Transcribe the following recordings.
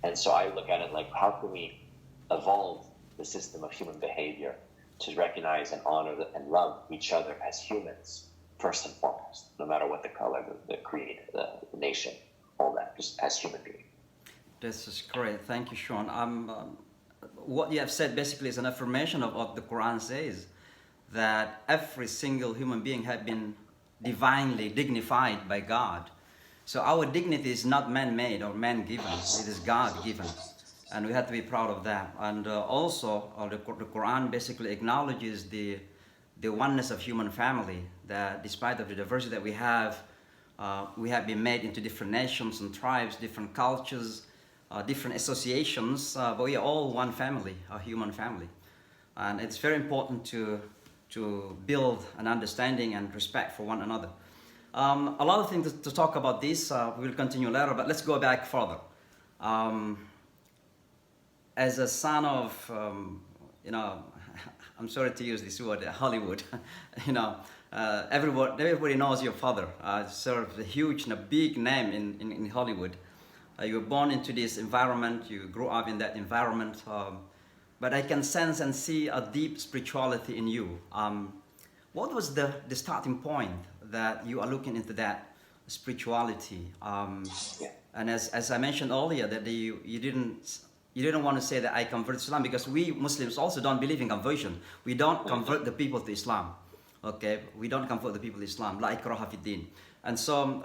And so I look at it like, how can we evolve the system of human behavior to recognize and honor and love each other as humans, first and foremost, no matter what the color, the creed, the nation, all that, just as human beings. This is great. Thank you, Sean. What you have said basically is an affirmation of what the Quran says, that every single human being has been divinely dignified by God. So our dignity is not man-made or man-given, it is God-given. And we have to be proud of that. And the Quran basically acknowledges the oneness of human family, that despite of the diversity that we have been made into different nations and tribes, different cultures, different associations, but we are all one family, a human family. And it's very important to build an understanding and respect for one another. A lot of things to talk about this. We'll continue later, but let's go back further. As a son of, I'm sorry to use this word, Hollywood. Everybody knows your father. Sort of a huge and a big name in Hollywood. You were born into this environment. You grew up in that environment. But I can sense and see a deep spirituality in you. What was the starting point that you are looking into that spirituality? And as I mentioned earlier, that you didn't want to say that I convert to Islam, because we Muslims also don't believe in conversion. We don't convert the people to Islam. Okay, we don't convert the people to Islam. La ikraha fi din. And so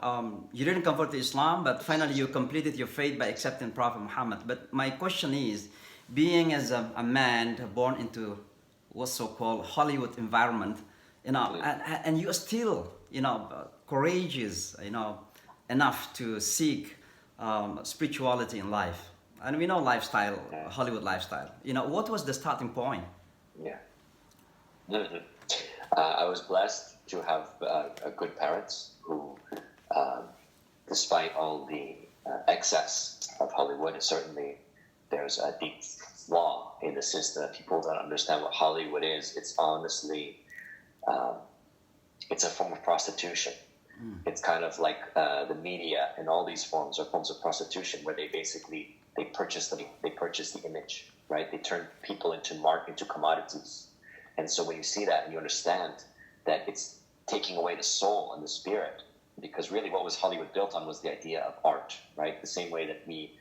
you didn't convert to Islam, but finally you completed your faith by accepting Prophet Muhammad. But my question is, being as a man born into what's so-called Hollywood environment, and you are still, courageous, enough to seek spirituality in life. And we know lifestyle, Hollywood lifestyle. What was the starting point? Yeah. Mm-hmm. I was blessed to have good parents who, despite all the excess of Hollywood, certainly there's a deep flaw in the system. People don't understand what Hollywood is. It's honestly, it's a form of prostitution. It's kind of like the media, and all these forms are forms of prostitution, where they purchase the image, right? They turn people into commodities. And so when you see that and you understand that it's taking away the soul and the spirit, because really what was Hollywood built on was the idea of art, right? The same way that we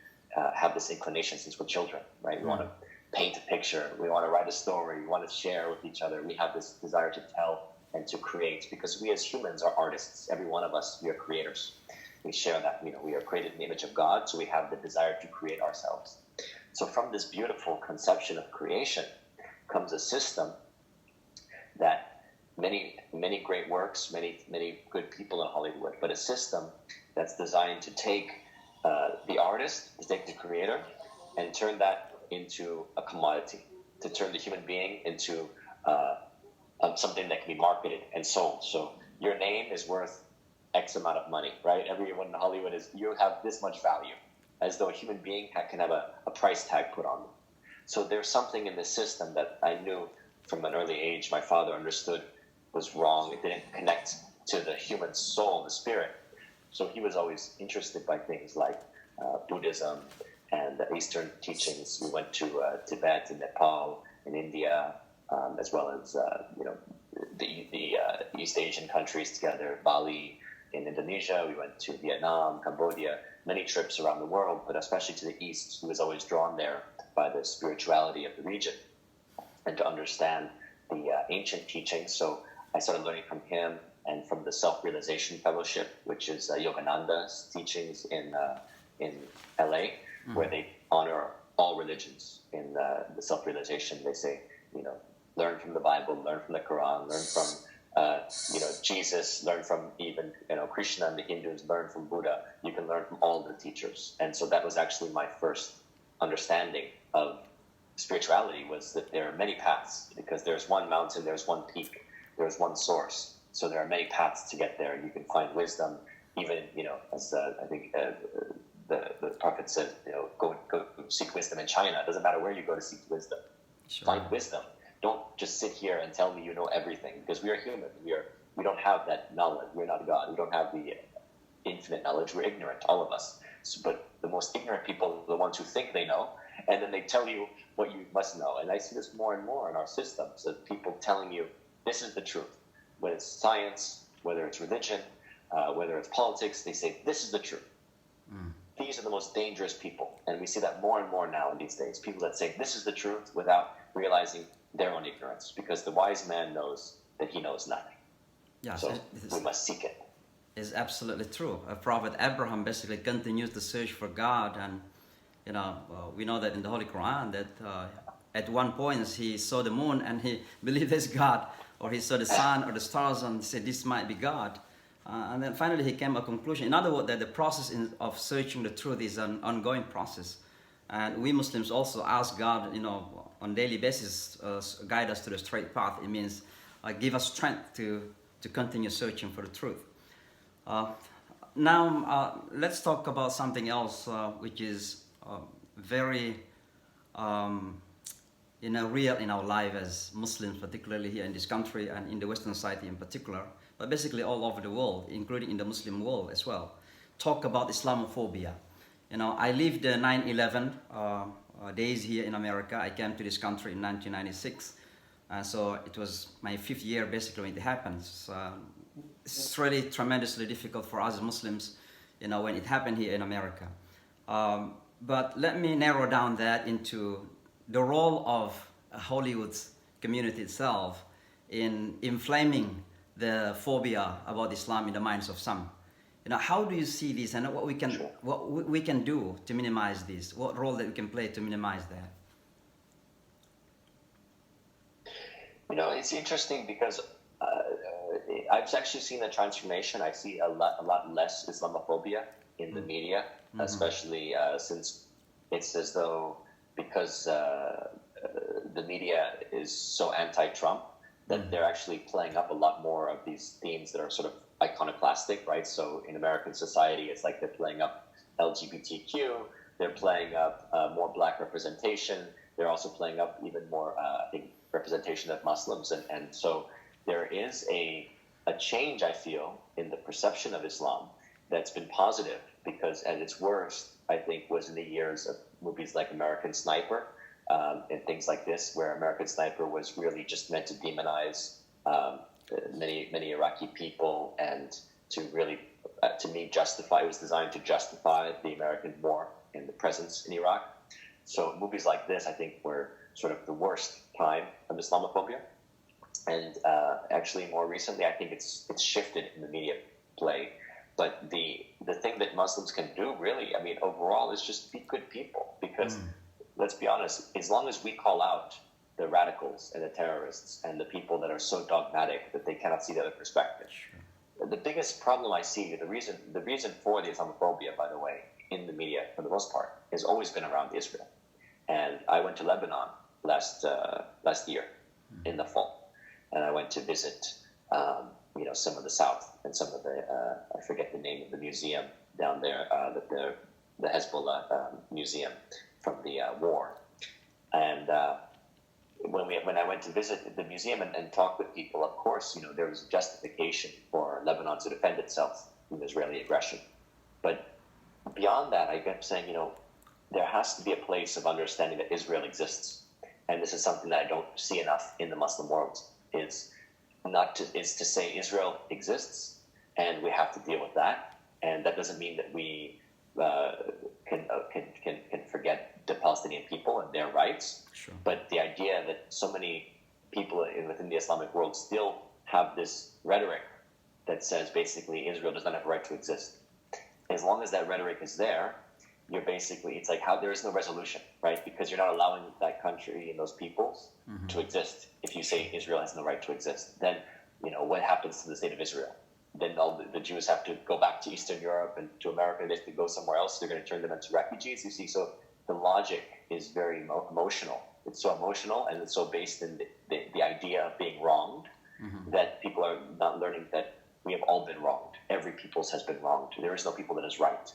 have this inclination since we're children, right? We want to paint a picture, we want to write a story, we want to share with each other. We have this desire to tell and to create, because we as humans are artists. Every one of us, we are creators. We share that, we are created in the image of God, so we have the desire to create ourselves. So from this beautiful conception of creation comes a system that many great works, many good people in Hollywood, but a system that's designed to take the artist, to take the creator, and turn that into a commodity, to turn the human being into something that can be marketed and sold. So your name is worth X amount of money, right? Everyone in Hollywood you have this much value, as though a human being can have a price tag put on them. So there's something in the system that I knew from an early age, my father understood was wrong. It didn't connect to the human soul, the spirit. So he was always interested by things like Buddhism and the Eastern teachings. We went to Tibet and Nepal and India, as well as the East Asian countries together, Bali in Indonesia. We went to Vietnam, Cambodia, many trips around the world, but especially to the East. He was always drawn there by the spirituality of the region and to understand the ancient teachings. So I started learning from him and from the Self-Realization Fellowship, which is Yogananda's teachings in LA, where they honor all religions. In the Self-Realization, they say, learn from the Bible, learn from the Quran, learn from Jesus, learn from even Krishna and the Hindus, learn from Buddha. You can learn from all the teachers. And so that was actually my first understanding of spirituality, was that there are many paths, because there's one mountain, there's one peak, there's one source. So there are many paths to get there. You can find wisdom, even, as I think the prophet said, go seek wisdom in China. It doesn't matter where you go to seek wisdom. Sure. Find wisdom. Don't just sit here and tell me you know everything, because we are human. We don't have that knowledge. We're not God. We don't have the infinite knowledge. We're ignorant, all of us. So, but the most ignorant people are the ones who think they know, and then they tell you what you must know. And I see this more and more in our systems, of people telling you this is the truth. Whether it's science, whether it's religion, whether it's politics, they say this is the truth. These are the most dangerous people, and we see that more and more now in these days. People that say this is the truth without realizing their own ignorance, because the wise man knows that he knows nothing. Yes, So we must seek it. It's absolutely true. Prophet Abraham basically continues to search for God, and we know that in the Holy Quran that at one point he saw the moon and he believed it's God, or he saw the sun or the stars and he said this might be God. And then finally he came to a conclusion. In other words, that the process of searching the truth is an ongoing process. And we Muslims also ask God, on daily basis, guide us to the straight path. It means give us strength to continue searching for the truth. Now, let's talk about something else, which is very real in our life as Muslims, particularly here in this country and in the Western society in particular, but basically all over the world, including in the Muslim world as well. Talk about Islamophobia. I lived the 9/11 days here in America. I came to this country in 1996, so it was my 5th year basically when it happened. It's really tremendously difficult for us as Muslims, when it happened here in America. But let me narrow down that into the role of Hollywood's community itself in inflaming the phobia about Islam in the minds of some. How do you see this, and what we can do to minimize this? What role that we can play to minimize that? It's interesting because I've actually seen a transformation. I see a lot less Islamophobia in the media, especially since it's as though because the media is so anti-Trump that they're actually playing up a lot more of these themes that are sort of iconoclastic, right? So in American society, it's like they're playing up LGBTQ, they're playing up more black representation, they're also playing up even more, I think, representation of Muslims. And so there is a change, I feel, in the perception of Islam that's been positive, because at its worst, I think, was in the years of movies like American Sniper, and things like this, where American Sniper was really just meant to demonize many Iraqi people, and to really, to me, it was designed to justify the American war and the presence in Iraq. So movies like this, I think, were sort of the worst time of Islamophobia. And actually, more recently, I think it's shifted in the media play. But the thing that Muslims can do, really, I mean, overall, is just be good people, because let's be honest, as long as we call out the radicals and the terrorists and the people that are so dogmatic that they cannot see the other perspective. Sure. The biggest problem I see, the reason for the Islamophobia, by the way, in the media, for the most part, has always been around Israel. And I went to Lebanon last year in the fall, and I went to visit, some of the South and some of the, I forget the name of the museum down there, the Hezbollah museum from the war. And when I went to visit the museum and talk with people, of course, there was justification for Lebanon to defend itself from Israeli aggression. But beyond that, I kept saying, there has to be a place of understanding that Israel exists. And this is something that I don't see enough in the Muslim world, is to say Israel exists, and we have to deal with that. And that doesn't mean that we can forget the Palestinian people and their rights. Sure. But the idea that so many people within the Islamic world still have this rhetoric that says basically Israel does not have a right to exist. As long as that rhetoric is there, it's like how there is no resolution, right? Because you're not allowing that country and those peoples to exist. If you say Israel has no right to exist, then what happens to the state of Israel? Then all the Jews have to go back to Eastern Europe and to America. They have to go somewhere else. They're going to turn them into refugees. You see, so the logic is very emotional. It's so emotional, and it's so based in the idea of being wronged that people are not learning that we have all been wronged. Every peoples has been wronged. There is no people that is right.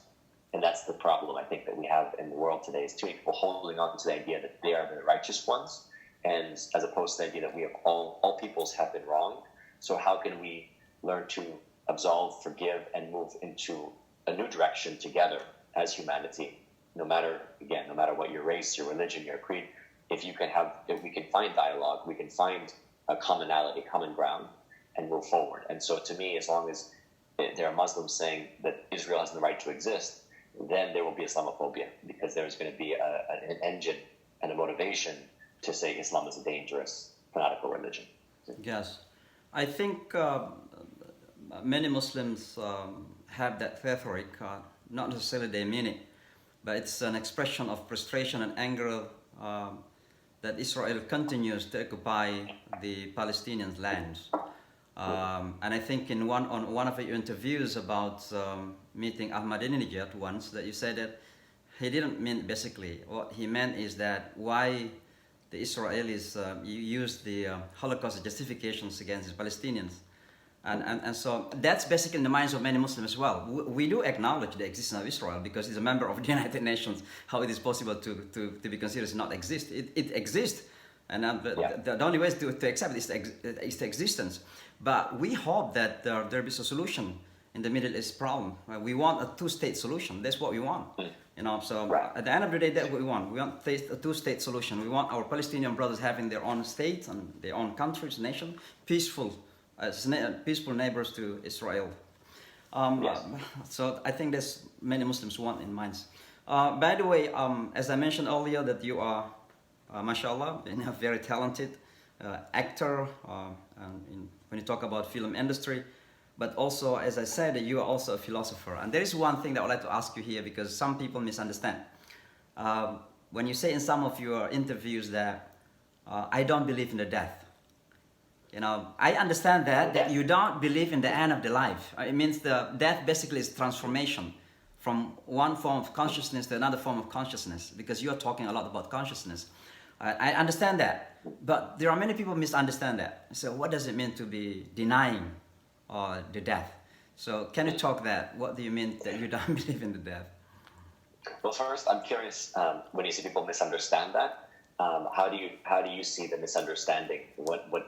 And that's the problem, I think, that we have in the world today, is too many people holding on to the idea that they are the righteous ones, and as opposed to the idea that we have all peoples have been wronged. So how can we learn to absolve, forgive, and move into a new direction together as humanity, no matter what your race, your religion, your creed, if we can find dialogue, we can find a commonality, common ground, and move forward. And so to me, as long as there are Muslims saying that Israel has the right to exist, then there will be Islamophobia, because there's going to be an engine and a motivation to say Islam is a dangerous, fanatical religion. Yes. I think many Muslims have that rhetoric, not necessarily they mean it, but it's an expression of frustration and anger that Israel continues to occupy the Palestinian lands. And I think on one of your interviews about meeting Ahmadinejad once, that you said that he didn't mean basically, what he meant is that why the Israelis used the Holocaust justifications against the Palestinians. And so that's basically in the minds of many Muslims as well. We do acknowledge the existence of Israel because it's a member of the United Nations. How it is possible to be considered as not exist? It exists, and the only way to accept it is the existence. But we hope that there is a solution in the Middle East problem. We want a two-state solution. That's what we want. So at the end of the day, that's what we want. We want a two-state solution. We want our Palestinian brothers having their own state and their own countries, nation, peaceful neighbors to Israel. So I think there's many Muslims want in minds. By the way, as I mentioned earlier, that you are, mashallah, a very talented actor, and when you talk about film industry, but also, as I said, you are also a philosopher. And there is one thing that I would like to ask you here, because some people misunderstand. When you say in some of your interviews that I don't believe in the death, I understand that you don't believe in the end of the life. It means the death basically is transformation from one form of consciousness to another form of consciousness, because you are talking a lot about consciousness. I understand that, but there are many people misunderstand that. So what does it mean to be denying the death? So can you talk that? What do you mean that you don't believe in the death? Well, first, I'm curious, when you see people misunderstand that, how do you see the misunderstanding?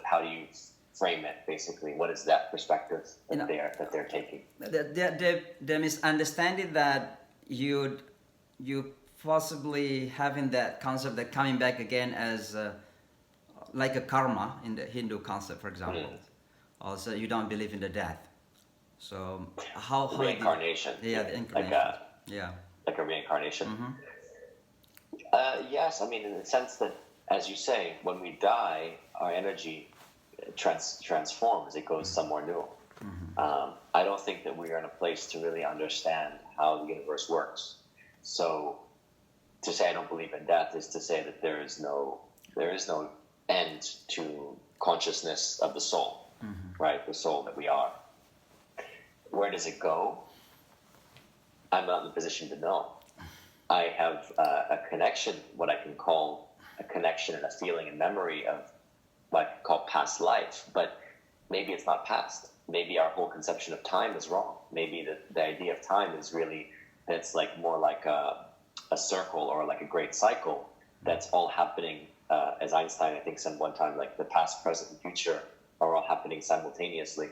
How do you frame it? Basically, what is that perspective that they're taking? The misunderstanding that you possibly having that concept that coming back again as like a karma in the Hindu concept, for example. Also, you don't believe in the death. So how reincarnation? The incarnation. Like a reincarnation. Yes, I mean, in the sense that, as you say, when we die, our energy transforms. It goes somewhere new. I don't think that we are in a place to really understand how the universe works. So to say I don't believe in death is to say that there is no end to consciousness of the soul, right? The soul that we are. Where does it go? I'm not in a position to know. I have a connection, what I can call a connection and a feeling and memory of what I can call past life, but maybe it's not past. Maybe our whole conception of time is wrong. Maybe the idea of time is really, it's like more like a circle or like a great cycle that's all happening, as Einstein I think said one time, like the past, present, and future are all happening simultaneously.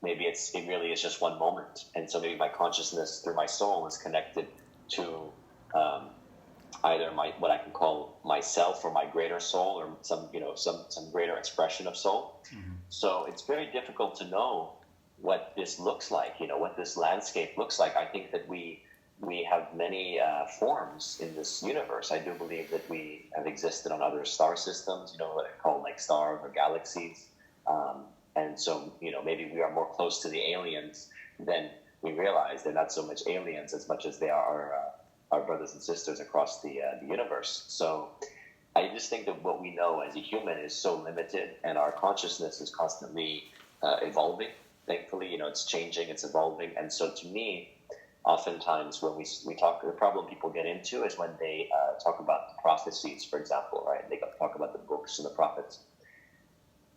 Maybe it really is just one moment, and so maybe my consciousness through my soul is connected to either what I can call myself or my greater soul, or some greater expression of soul. So it's very difficult to know what this looks like, what this landscape looks like. I think that we have many forms in this universe. I do believe that we have existed on other star systems, what I call like stars or galaxies. And so, maybe we are more close to the aliens than we realize. They're not so much aliens as much as they are our brothers and sisters across the universe. So I just think that what we know as a human is so limited, and our consciousness is constantly evolving. Thankfully, it's changing, it's evolving. And so to me, oftentimes when we talk, the problem people get into is when they talk about the prophecies, for example, right? They talk about the books and the prophets.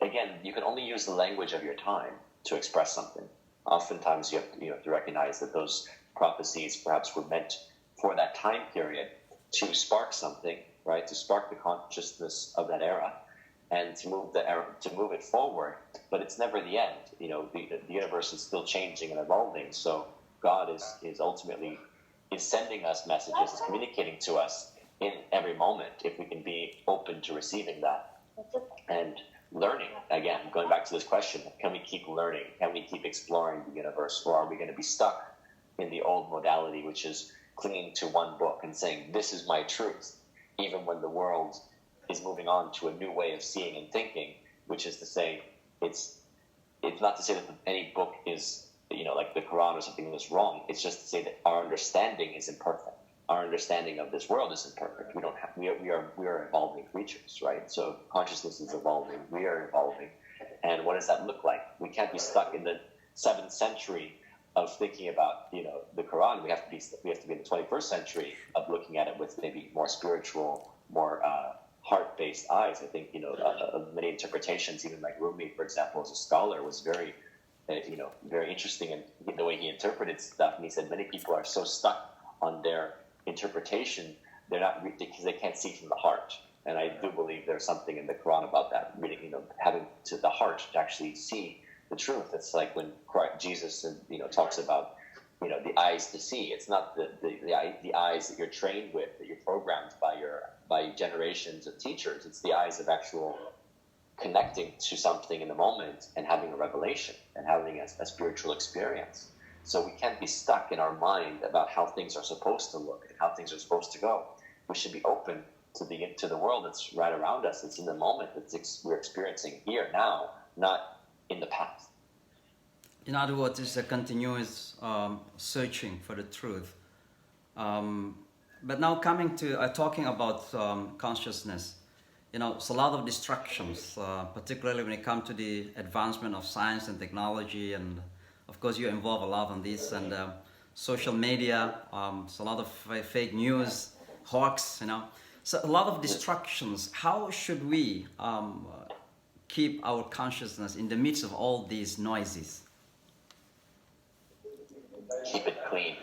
Again, you can only use the language of your time to express something. Oftentimes you have to recognize that those prophecies perhaps were meant for that time period to spark something, right? To spark the consciousness of that era and to move it forward. But it's never the end. The universe is still changing and evolving. So God is ultimately is sending us messages, is communicating to us in every moment, if we can be open to receiving that. And learning, again, going back to this question, can we keep learning? Can we keep exploring the universe? Or are we going to be stuck in the old modality, which is clinging to one book and saying, this is my truth, even when the world is moving on to a new way of seeing and thinking, which is to say, it's not to say that any book is, like the Quran or something is wrong. It's just to say that our understanding is imperfect. Our understanding of this world is imperfect. We are evolving creatures, right? So consciousness is evolving. We are evolving. And what does that look like? We can't be stuck in the 7th century of thinking about, the Quran. We have to be in the 21st century of looking at it with maybe more spiritual, more heart-based eyes. I think, of many interpretations, even like Rumi, for example, as a scholar, was very, very interesting in the way he interpreted stuff. And he said many people are so stuck on their interpretation, they're not because they can't see from the heart. And I do believe there's something in the Quran about that, really, having to the heart to actually see the truth. It's like when Jesus, talks about, the eyes to see. It's not the eyes that you're trained with, that you're programmed by generations of teachers. It's the eyes of actual connecting to something in the moment and having a revelation and having a spiritual experience. So we can't be stuck in our mind about how things are supposed to look and how things are supposed to go. We should be open to the world that's right around us. It's in the moment that we're experiencing here now, not in the past. In other words, it's a continuous searching for the truth. But now coming to talking about consciousness, it's a lot of distractions, particularly when it comes to the advancement of science and technology, and of course you involve a lot on this, and social media, it's a lot of fake news, hoax, so a lot of distractions. How should we keep our consciousness in the midst of all these noises? Keep it clean.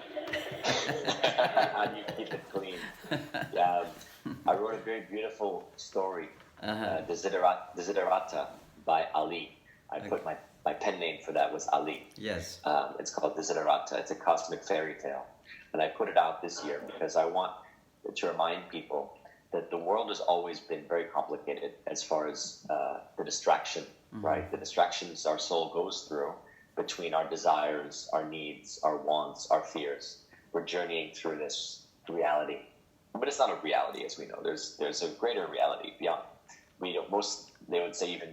How do you keep it clean? Yeah, I wrote a very beautiful story, Desiderata by Ali. I put my pen name for that was Ali. Yes. It's called Desiderata. It's a cosmic fairy tale. And I put it out this year because I want to remind people that the world has always been very complicated as far as the distraction, right? The distractions our soul goes through between our desires, our needs, our wants, our fears. We're journeying through this reality. But it's not a reality, as we know. There's a greater reality beyond. They would say even,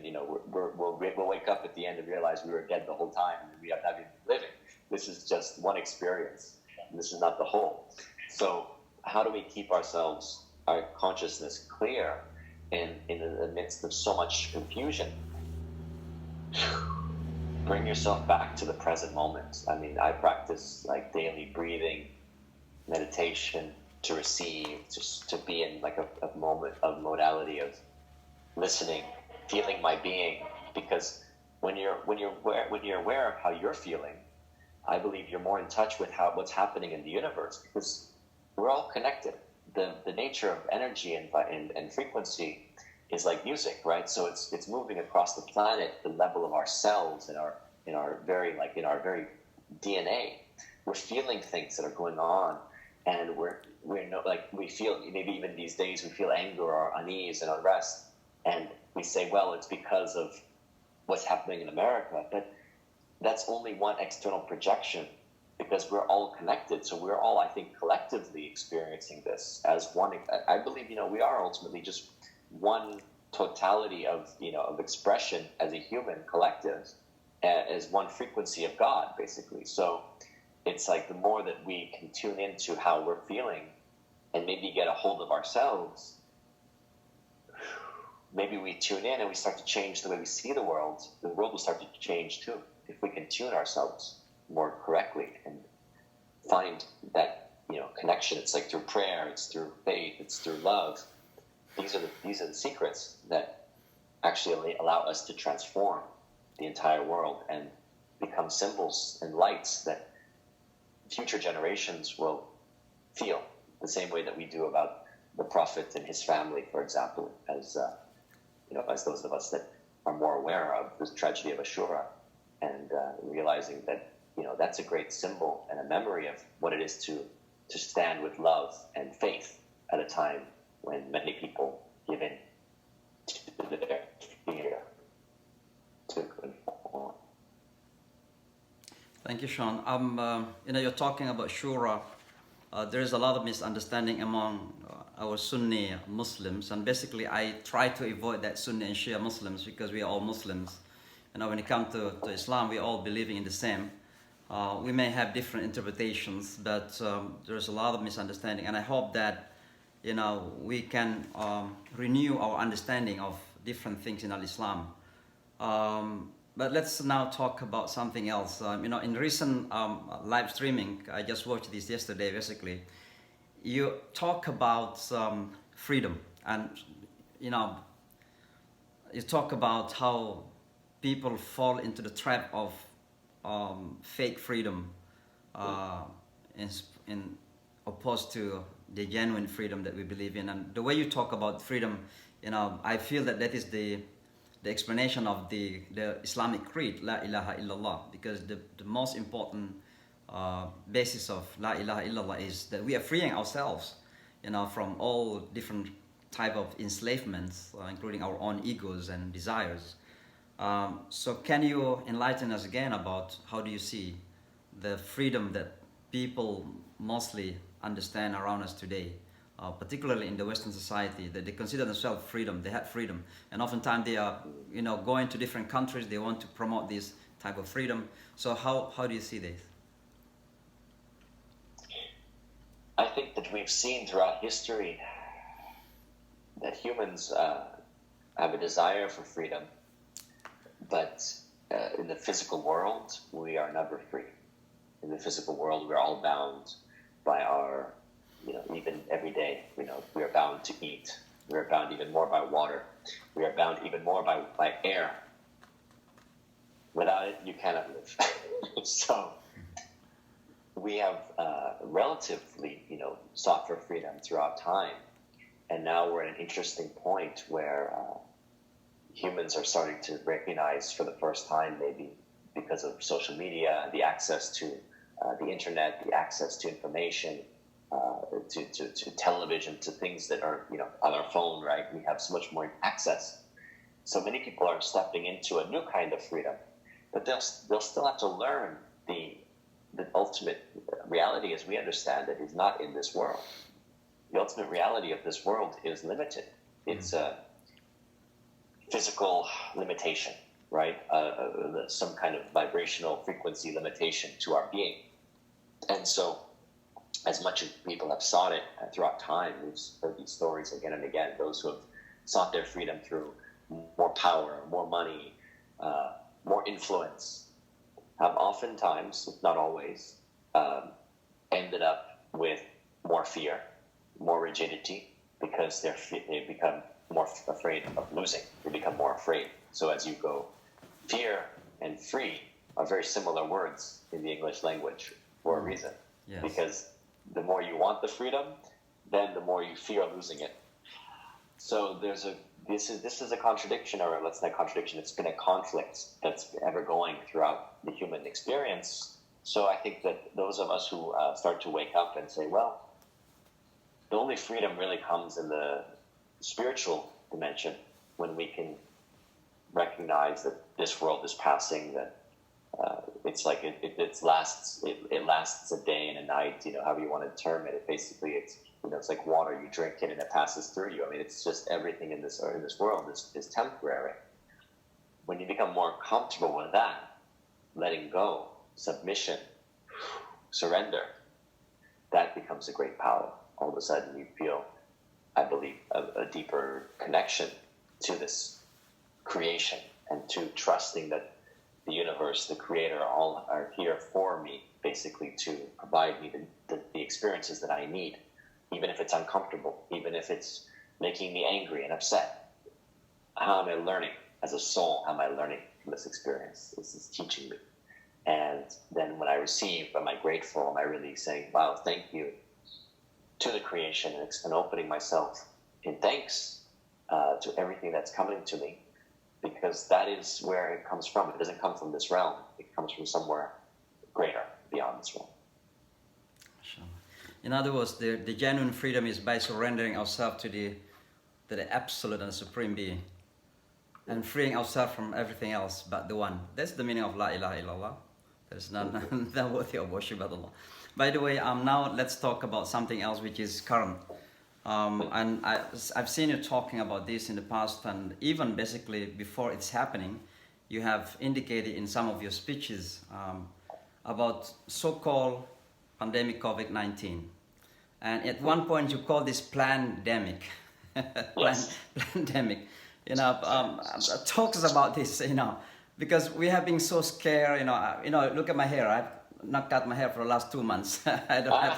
we'll wake up at the end and realize we were dead the whole time and we have not been living. This is just one experience. And this is not the whole. So how do we keep our consciousness clear in the midst of so much confusion? Bring yourself back to the present moment. I mean, I practice like daily breathing, meditation, to receive, just to be in like a moment of modality of listening, feeling my being. Because when you're aware of how you're feeling, I believe you're more in touch with what's happening in the universe, because we're all connected. The nature of energy and frequency is like music, right? So it's moving across the planet, the level of our cells and in our very DNA. We're feeling things that are going on, and we feel, maybe even these days we feel anger or unease and unrest, and we say, well, it's because of what's happening in America, but that's only one external projection, because we're all connected. So we're all, I think, collectively experiencing this as one. I believe, we are ultimately just one totality of expression as a human collective, as one frequency of God, basically. So it's like the more that we can tune into how we're feeling and maybe get a hold of ourselves, maybe we tune in and we start to change the way we see the world will start to change too. If we can tune ourselves more correctly and find that, connection. It's like through prayer, it's through faith, it's through love. These are the secrets that actually allow us to transform the entire world and become symbols and lights that future generations will feel the same way that we do about the Prophet and his family, for example, as those of us that are more aware of the tragedy of Ashura, and realizing that that's a great symbol and a memory of what it is to to stand with love and faith at a time when many people give in to their fear to conform. Thank you, Sean. You're talking about Shura. There is a lot of misunderstanding among our Sunni Muslims, and basically I try to avoid that Sunni and Shia Muslims because we are all Muslims. When it comes to Islam, we all believing in the same. We may have different interpretations, but there's a lot of misunderstanding, and I hope that we can renew our understanding of different things in Islam. But let's now talk about something else. In recent live streaming, I just watched this yesterday. Basically, you talk about freedom, and you talk about how people fall into the trap of fake freedom, in opposed to the genuine freedom that we believe in. And the way you talk about freedom, I feel that is the explanation of the Islamic creed, La ilaha illallah, because the most important basis of La ilaha illallah is that we are freeing ourselves, from all different type of enslavements, including our own egos and desires. So can you enlighten us again about how do you see the freedom that people mostly understand around us today, particularly in the Western society, that they consider themselves freedom, they have freedom, and oftentimes they are, going to different countries, they want to promote this type of freedom. So how do you see this? I think that we've seen throughout history that humans have a desire for freedom, but in the physical world, we are never free. In the physical world, we're all bound by our, even every day, we are bound to eat. We are bound even more by water. We are bound even more by air. Without it, you cannot live. So we have relatively, sought for freedom throughout time. And now we're at an interesting point where humans are starting to recognize for the first time, maybe because of social media, the access to the internet, the access to information, to television, to things that are, on our phone, right? We have so much more access. So many people are stepping into a new kind of freedom, but they'll still have to learn the ultimate reality as we understand it is not in this world. The ultimate reality of this world is limited. It's a physical limitation, right? Some kind of vibrational frequency limitation to our being. And so, as much as people have sought it throughout time, we've heard these stories again and again, those who have sought their freedom through more power, more money, more influence, have oftentimes, if not always, ended up with more fear, more rigidity, because they become more afraid of losing. They become more afraid. So as you go, fear and free are very similar words in the English language for a reason. Yes. Because the more you want the freedom, then the more you fear losing it. So this is a contradiction, or let's not contradiction, it's been a conflict that's ever going throughout the human experience. So I think that those of us who start to wake up and say, well, the only freedom really comes in the spiritual dimension, when we can recognize that this world is passing, that it's like it lasts a day and a night, however you want to term it. Basically, it's it's like water, you drink it and it passes through you. I mean, it's just everything in this world is temporary. When you become more comfortable with that, letting go, submission, surrender, that becomes a great power. All of a sudden you feel, I believe, a deeper connection to this creation, and to trusting that the universe, the creator, all are here for me, basically to provide me the experiences that I need, even if it's uncomfortable, even if it's making me angry and upset. How am I learning as a soul? How am I learning from this experience? This is teaching me. And then when I receive, am I grateful? Am I really saying, wow, thank you to the creation, and opening myself in thanks to everything that's coming to me, because that is where it comes from. It doesn't come from this realm. It comes from somewhere greater beyond this realm. In other words, the genuine freedom is by surrendering ourselves to the absolute and supreme being, and freeing ourselves from everything else but the one. That's the meaning of La ilaha illallah. There's none worthy of worship but Allah. By the way, now let's talk about something else which is current. And I've seen you talking about this in the past, and even basically before it's happening, you have indicated in some of your speeches about so-called pandemic COVID-19. And at one point you call this plandemic. Plandemic. Talk us about this, because we have been so scared, look at my hair. I've not cut my hair for the last 2 months. I don't have.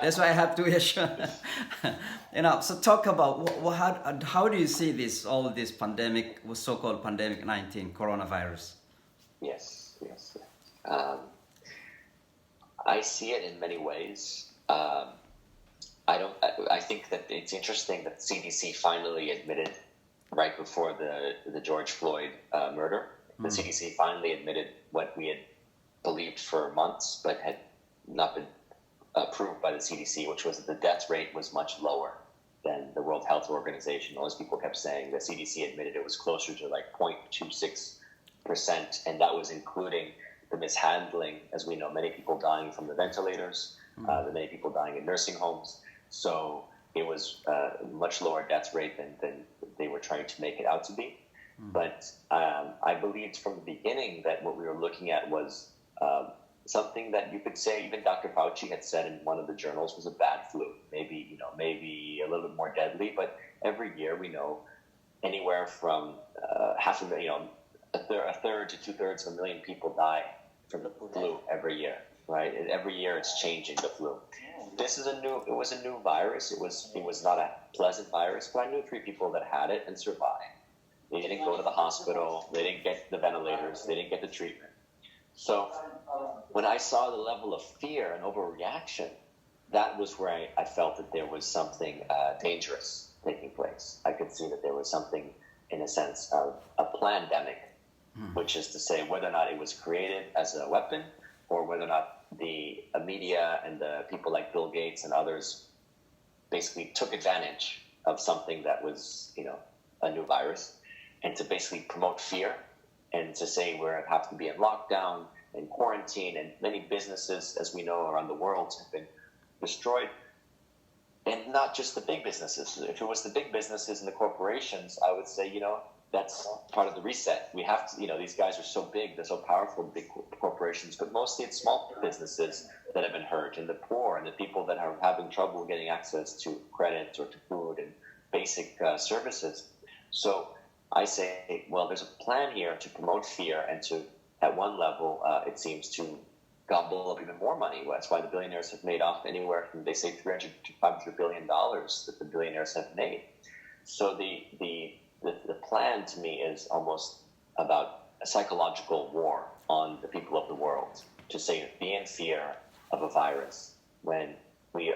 That's why I have 2 years. So talk about how do you see this, all this pandemic, so-called pandemic 19, coronavirus? Yes. I see it in many ways. I think that it's interesting that CDC finally admitted right before the George Floyd murder. The CDC finally admitted what we had believed for months, but had not been approved by the CDC, which was that the death rate was much lower than the World Health Organization. All those people kept saying the CDC admitted it was closer to like 0.26%, and that was including the mishandling, as we know, many people dying from the ventilators, the many people dying in nursing homes. So it was a much lower death rate than they were trying to make it out to be. But I believed from the beginning that what we were looking at was something that you could say, even Dr. Fauci had said in one of the journals, was a bad flu. Maybe a little bit more deadly, but every year we know anywhere from a third to 2/3 of a million people die from the flu every year, right? And every year it's changing, the flu. It was a new virus. It was not a pleasant virus, but I knew 3 people that had it and survived. They didn't go to the hospital. They didn't get the ventilators. They didn't get the treatment. So when I saw the level of fear and overreaction, that was where I felt that there was something dangerous taking place. I could see that there was something, in a sense, of a plandemic, which is to say whether or not it was created as a weapon or whether or not the media and the people like Bill Gates and others basically took advantage of something that was, a new virus, and to basically promote fear and to say we have to be in lockdown and quarantine, and many businesses, as we know, around the world have been destroyed. And not just the big businesses. If it was the big businesses and the corporations, I would say, that's part of the reset. We have to, these guys are so big, they're so powerful, big corporations, but mostly it's small businesses that have been hurt, and the poor, and the people that are having trouble getting access to credit or to food and basic services. So I say, well, there's a plan here to promote fear and to, at one level, it seems to gobble up even more money. That's why the billionaires have made off anywhere from, they say, $300 to $500 billion that the billionaires have made. So the plan to me is almost about a psychological war on the people of the world to say, be in fear of a virus when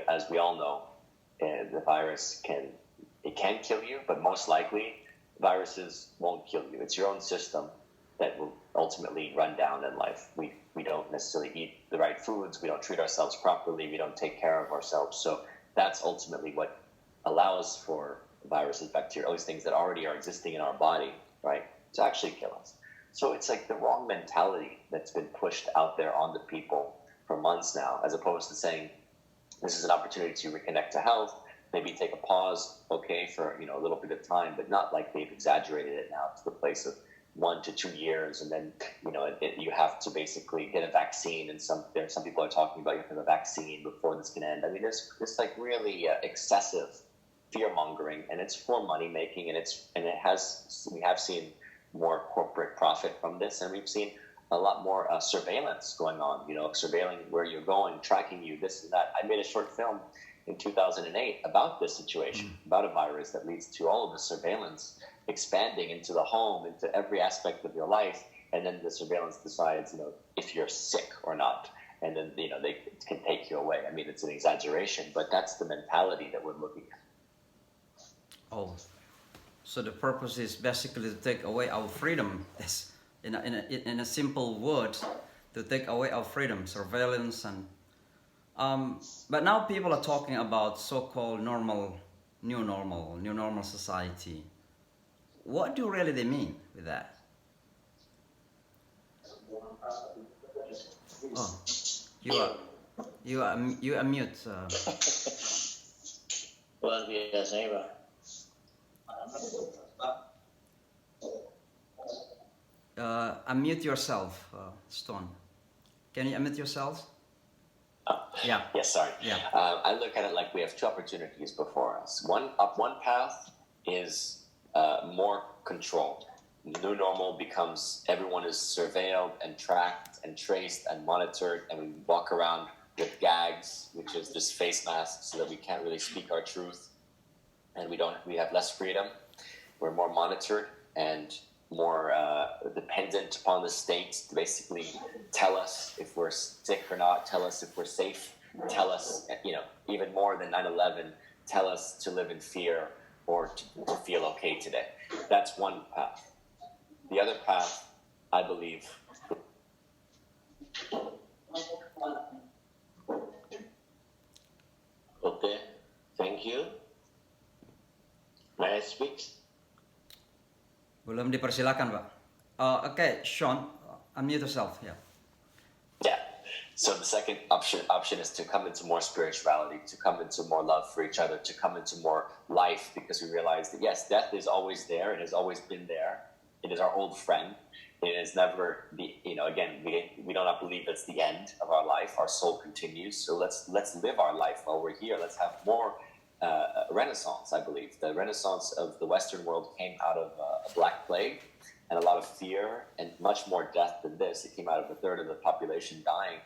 as we all know, the virus can kill you, but most likely viruses won't kill you. It's your own system that will ultimately run down in life. We don't necessarily eat the right foods. We don't treat ourselves properly. We don't take care of ourselves. So that's ultimately what allows for viruses, bacteria, all these things that already are existing in our body, right, to actually kill us. So it's like the wrong mentality that's been pushed out there on the people for months now, as opposed to saying, this is an opportunity to reconnect to health, maybe take a pause, for a little bit of time, but not like they've exaggerated it now to the place of 1 to 2 years, and then you have to basically get a vaccine, and some people are talking about you have to have a vaccine before this can end. I mean, there's like really excessive fear mongering, and it's for money making, and we have seen more corporate profit from this, and we've seen a lot more surveillance going on. Surveilling where you're going, tracking you, this and that. I made a short film in 2008 about this situation, about a virus that leads to all of the surveillance expanding into the home, into every aspect of your life, and then the surveillance decides, if you're sick or not, and then they can take you away. I mean, it's an exaggeration, but that's the mentality that we're looking at. Oh, so the purpose is basically to take away our freedom. Yes, in a simple word, to take away our freedom, surveillance, and But now people are talking about so-called new normal society. What do really they mean with that? Oh, you are you are mute. Buenos días, Eva. Unmute yourself, Stone. Can you unmute yourselves? Yeah. Yes, sorry. Yeah. I look at it like we have two opportunities before us. One path is more control. New normal becomes everyone is surveilled and tracked and traced and monitored, and we walk around with gags, which is just face masks, so that we can't really speak our truth, and we have less freedom. We're more monitored and more dependent upon the state to basically tell us if we're sick or not, tell us if we're safe, tell us, even more than 9/11, tell us to live in fear or to feel okay today. That's one path. The other path, I believe, Okay, thank you. May I speak? Belum dipersilakan, Pak. Okay, Sean, unmute yourself. Yeah. yeah. So the second option is to come into more spirituality, to come into more love for each other, to come into more life, because we realize that yes, death is always there. It has always been there. It is our old friend. It is never again, we do not believe it's the end of our life. Our soul continues. So let's live our life while we're here. Let's have more renaissance. I believe the renaissance of the Western world came out of a black plague and a lot of fear and much more death than this. It came out of a third of the population dying.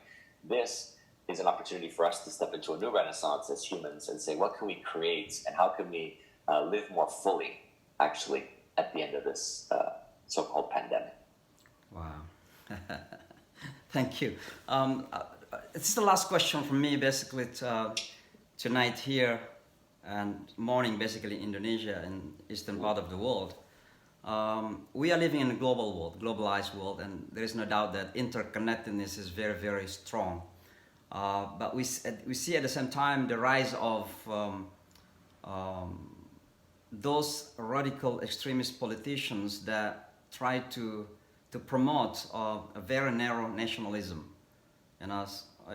This is an opportunity for us to step into a new renaissance as humans and say, what can we create and how can we live more fully, actually, at the end of this so-called pandemic. Wow. Thank you. It's the last question from me, basically, tonight here and morning, basically, in Indonesia and eastern part of the world. We are living in a global world, globalized world, and there is no doubt that interconnectedness is very, very strong. But we see at the same time the rise of those radical extremist politicians that try to promote a very narrow nationalism. And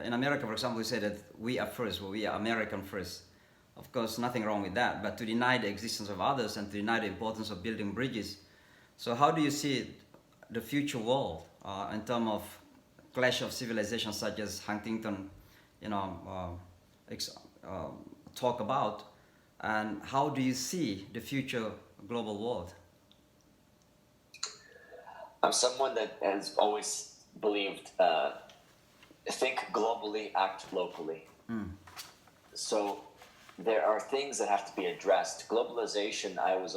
in America, for example, we say that we are first, well, we are American first. Of course, nothing wrong with that, but to deny the existence of others and to deny the importance of building bridges. So how do you see the future world in terms of clash of civilizations such as Huntington, talk about, and how do you see the future global world? I'm someone that has always believed, think globally, act locally. So there are things that have to be addressed. Globalization, I was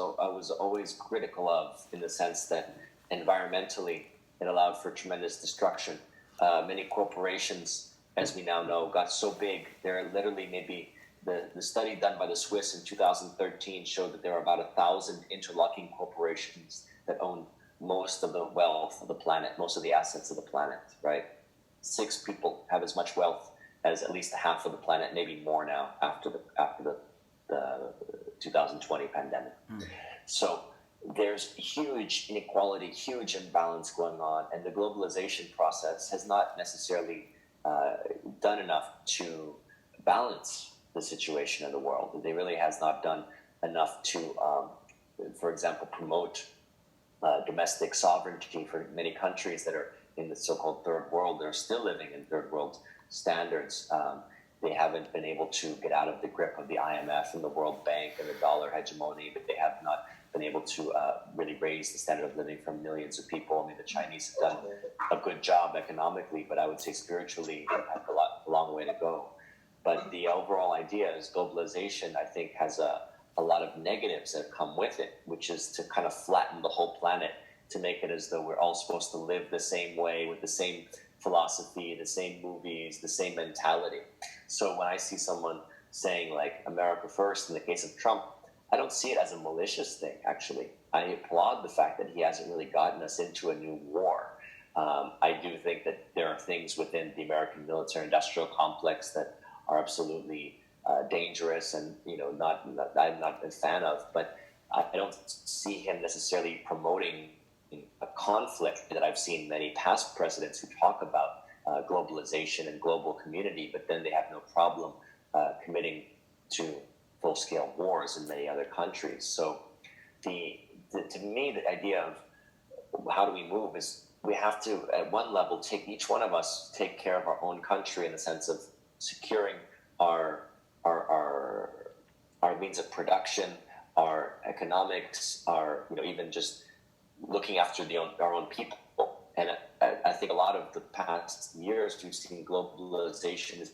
always critical of, in the sense that environmentally it allowed for tremendous destruction. Many corporations, as we now know, got so big. There are literally maybe the study done by the Swiss in 2013 showed that there are about 1,000 interlocking corporations that own most of the wealth of the planet, most of the assets of the planet, right? 6 people have as much wealth as at least half of the planet, maybe more now after the 2020 pandemic. So there's huge inequality, huge imbalance going on, and the globalization process has not necessarily done enough to balance the situation in the world. It really has not done enough to, for example, promote domestic sovereignty for many countries that are in the so-called third world. They're still living in third world standards. They haven't been able to get out of the grip of the IMF and the World Bank and the dollar hegemony, but they have not been able to really raise the standard of living for millions of people. I mean, the Chinese have done a good job economically, but I would say spiritually they have a long way to go. But the overall idea is globalization, I think, has a lot of negatives that come with it, which is to kind of flatten the whole planet, to make it as though we're all supposed to live the same way with the same philosophy, the same movies, the same mentality. So when I see someone saying like America first in the case of Trump, I don't see it as a malicious thing, actually. I applaud the fact that he hasn't really gotten us into a new war. I do think that there are things within the American military industrial complex that are absolutely dangerous and I'm not a fan of. But I don't see him necessarily promoting a conflict that I've seen many past presidents who talk about globalization and global community, but then they have no problem committing to full-scale wars in many other countries. So to me, the idea of how do we move is we have to, at one level, each one of us take care of our own country in the sense of securing our means of production, our economics, our even just looking after our own people. And I think a lot of the past years we've seen globalization is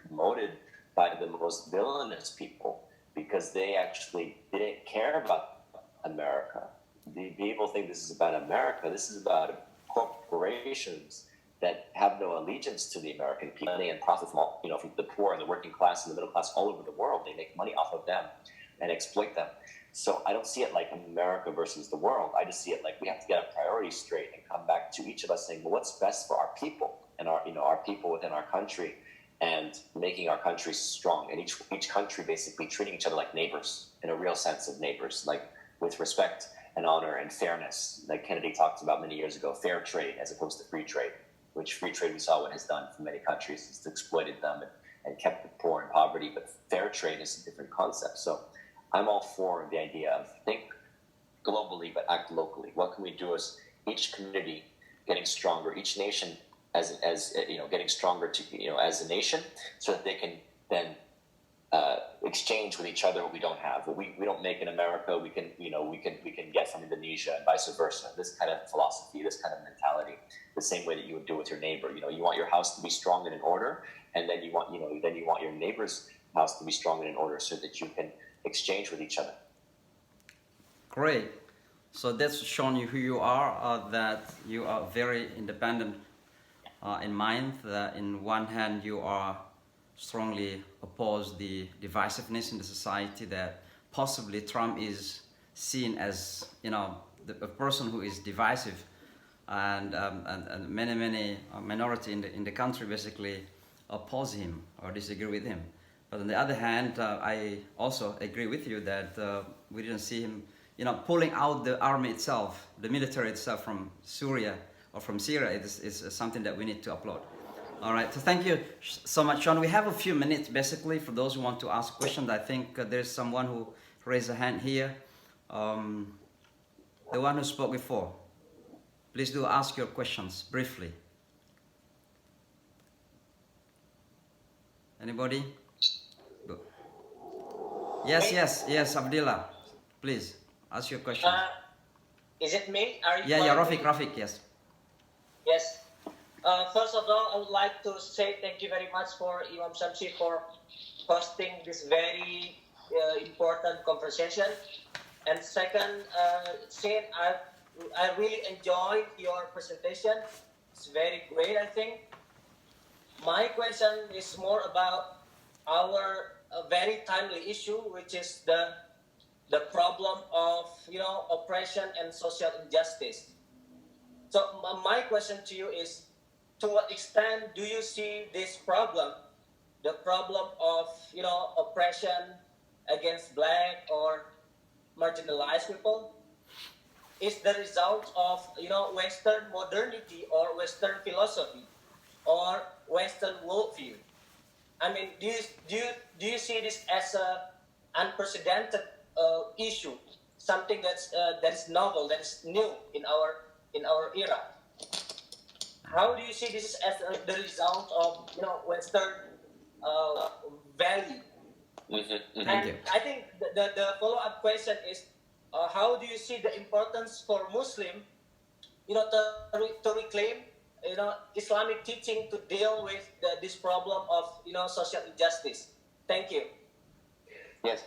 promoted by the most villainous people because they actually didn't care about America. The people think this is about America. This is about corporations that have no allegiance to the American people and profit from all, from the poor and the working class and the middle class all over the world. They make money off of them and exploit them. So I don't see it like America versus the world. I just see it like we have to get our priorities straight and come back to each of us saying, well, what's best for our people and our people within our country, and making our country strong. And each country basically treating each other like neighbors in a real sense of neighbors, like with respect and honor and fairness, like Kennedy talked about many years ago, fair trade as opposed to free trade, which free trade we saw what has done for many countries. It's exploited them and kept the poor in poverty, but fair trade is a different concept. So I'm all for the idea of think globally but act locally. What can we do as each community getting stronger, each nation as getting stronger as a nation, so that they can then exchange with each other what we don't have. What we don't make in America, we can get from Indonesia and vice versa. This kind of philosophy, this kind of mentality, the same way that you would do with your neighbor. You want your house to be strong and in order, and then you want your neighbor's house to be strong and in order, so that you can exchange with each other. Great. So that's shown you who you are, that you are very independent in mind. That in one hand you are strongly oppose the divisiveness in the society, that possibly Trump is seen as a person who is divisive, and many minority in the country basically oppose him or disagree with him. But on the other hand, I also agree with you that we didn't see him pulling out the army itself, the military itself from Syria or from Syria is something that we need to applaud. All right, so thank you so much, Sean. We have a few minutes basically for those who want to ask questions. I think there's someone who raised a hand here. The one who spoke before. Please do ask your questions briefly. Anybody? Yes, Abdillah. Please, ask your question. Is it me? Are you? Yeah, Rafiq, yes. Yes. First of all, I would like to say thank you very much for Imam Shamsi for hosting this very important conversation. And second, Shane, I really enjoyed your presentation. It's very great, I think. My question is more about our very timely issue, which is the problem of oppression and social injustice. So my question to you is, to what extent do you see this problem, the problem of oppression against black or marginalized people, is the result of Western modernity or Western philosophy or Western worldview? I mean, do you see this as a unprecedented issue, something that is novel, that is new in our era? How do you see this as the result of Western value? Mm-hmm. And I think the follow-up question is, how do you see the importance for Muslim, to reclaim Islamic teaching to deal with this problem of social injustice? Thank you. Yes.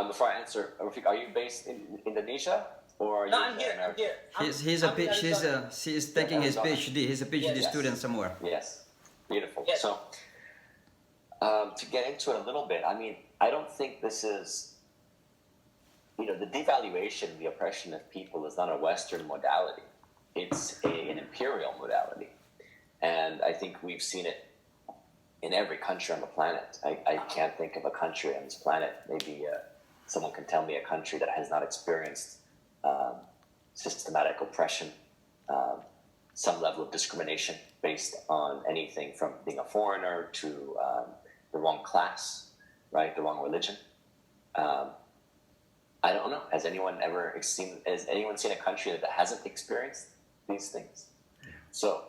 Before I answer, Rafiq, are you based in Indonesia or are you? No, I'm here. He's taking his PhD. He's a PhD Yes. student somewhere. Yes. Beautiful. Yes. So to get into it a little bit, I mean, I don't think this is, the devaluation, the oppression of people is not a Western modality. It's an imperial modality. And I think we've seen it in every country on the planet. I can't think of a country on this planet. Maybe someone can tell me a country that has not experienced systematic oppression, some level of discrimination based on anything from being a foreigner to the wrong class, right? The wrong religion. I don't know. Has anyone seen a country that hasn't experienced these things? So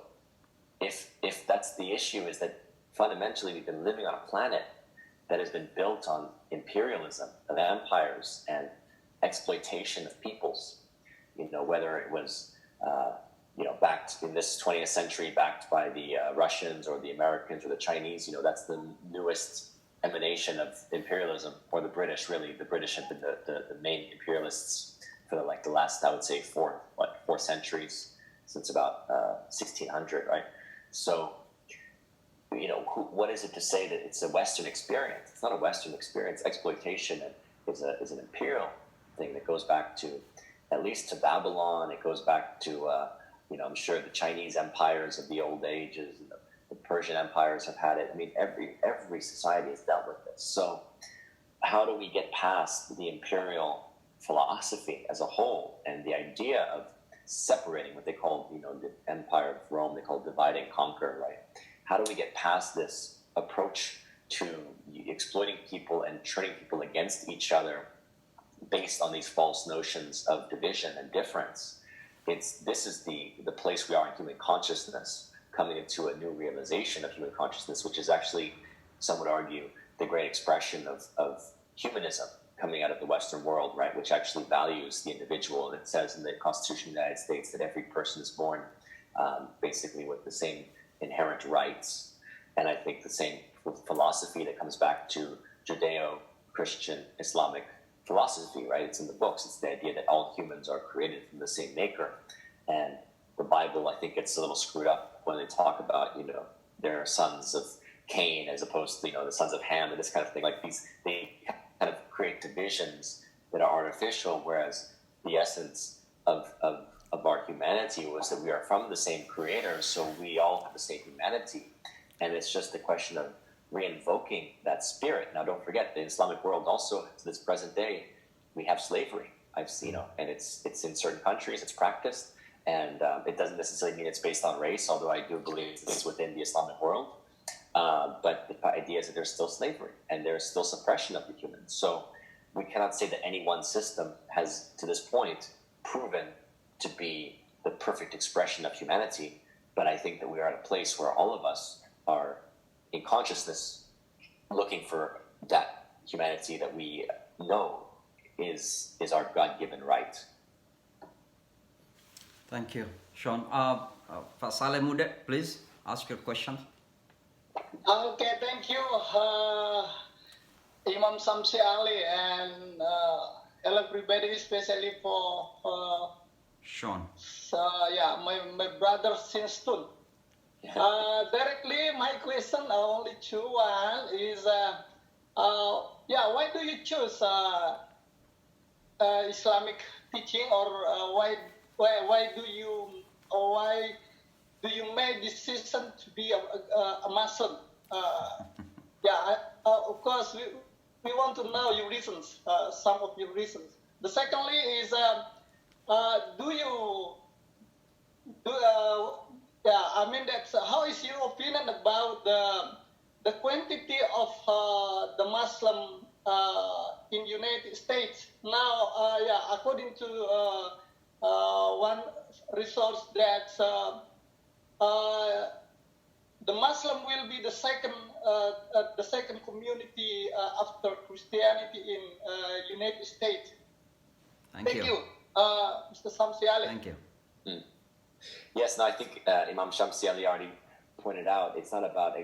if that's the issue, is that fundamentally we've been living on a planet that has been built on imperialism of empires and exploitation of peoples, whether it was backed in this 20th century, backed by the Russians or the Americans or the Chinese. That's the newest emanation of imperialism, or the British. Really, the British have been the main imperialists for the last, I would say, four centuries, since about 1600, right? So, what is it to say that it's a Western experience? It's not a Western experience. Exploitation is an imperial thing that goes back to, at least to Babylon. It goes back to, I'm sure the Chinese empires of the old ages, and the Persian empires have had it. I mean, every society has dealt with this. So how do we get past the imperial philosophy as a whole and the idea of separating what they call, the Empire of Rome, they call divide and conquer, right? How do we get past this approach to exploiting people and turning people against each other based on these false notions of division and difference? This is the place we are in human consciousness, coming into a new realization of human consciousness, which is actually, some would argue, the great expression of humanism coming out of the Western world, right? Which actually values the individual. And it says in the Constitution of the United States that every person is born basically with the same inherent rights. And I think the same philosophy that comes back to Judeo-Christian Islamic philosophy, right? It's in the books. It's the idea that all humans are created from the same maker. And the Bible, I think, gets a little screwed up when they talk about, they're sons of Cain as opposed to, the sons of Ham and this kind of thing. Like they kind of create divisions that are artificial, whereas the essence of our humanity was that we are from the same creator, so we all have the same humanity. And it's just a question of reinvoking that spirit. Now, don't forget, the Islamic world also, to this present day, we have slavery. I've seen, and it's in certain countries, it's practiced, and it doesn't necessarily mean it's based on race, although I do believe it's within the Islamic world. But the idea is that there's still slavery, and there's still suppression of the humans. So we cannot say that any one system has, to this point, proven to be the perfect expression of humanity. But I think that we are at a place where all of us are in consciousness looking for that humanity that we know is our God-given right. Thank you, Sean. Pak Saleh Mude, please ask your question. Okay, thank you, Imam Samsi Ali, and everybody, especially for Sean. my brother Sinstun. Directly, my question only two. One is, why do you choose Islamic teaching, or why do you make decision to be a Muslim? Of course, we want to know your reasons, some of your reasons. The secondly is, how is your opinion about the quantity of the Muslim in United States now? According to one resource that the Muslim will be the second community after Christianity in United States. Thank you. Mr. Samsi Ali. Thank you. Yes, no, I think Imam Shamsi Ali already pointed out, it's not about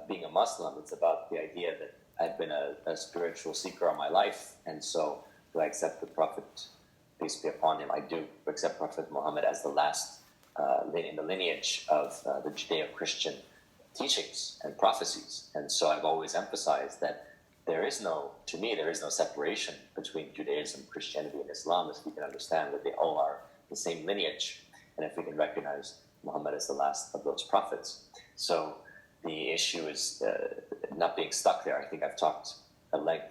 being a Muslim, it's about the idea that I've been a spiritual seeker all my life, and so do I accept the Prophet, peace be upon him. I do accept Prophet Muhammad as the last in the lineage of the Judeo-Christian teachings and prophecies. And so I've always emphasized that there is no separation between Judaism, Christianity, and Islam, if we can understand that they all are the same lineage, and if we can recognize Muhammad as the last of those prophets. So the issue is not being stuck there. I think I've talked at length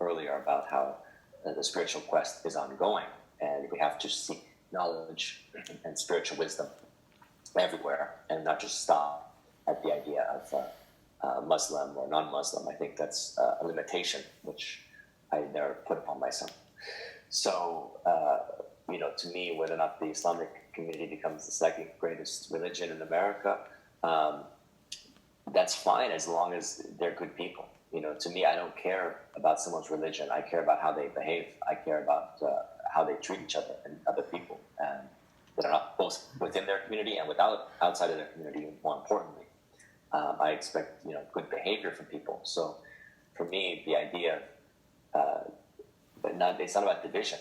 earlier about how the spiritual quest is ongoing, and we have to seek knowledge and spiritual wisdom everywhere, and not just stop at the idea of Muslim or non-Muslim. I think that's a limitation which I never put upon myself. So, to me, whether or not the Islamic community becomes the second greatest religion in America, that's fine as long as they're good people. To me, I don't care about someone's religion. I care about how they behave. I care about how they treat each other and other people, and that are not both within their community and outside of their community. More importantly, I expect good behavior from people. So, for me, the idea, it's not about division.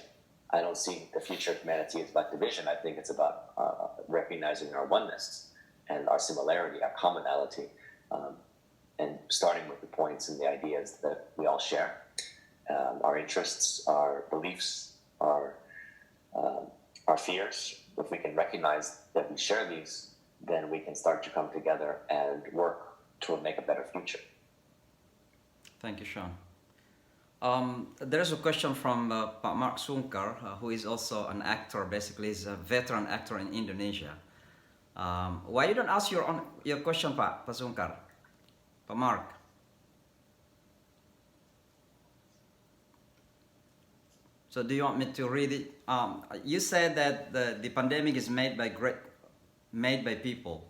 I don't see the future of humanity as about division. I think it's about recognizing our oneness and our similarity, our commonality, and starting with the points and the ideas that we all share, our interests, our beliefs, our fears. If we can recognize that we share these, then we can start to come together and work to make a better future. Thank you, Sean. There is a question from Pak Mark Sungkar, who is also an actor. Basically, he's a veteran actor in Indonesia. Why you don't ask your question, Pak Sungkar? Pak Mark. So do you want me to read it? You said that the pandemic is made by people.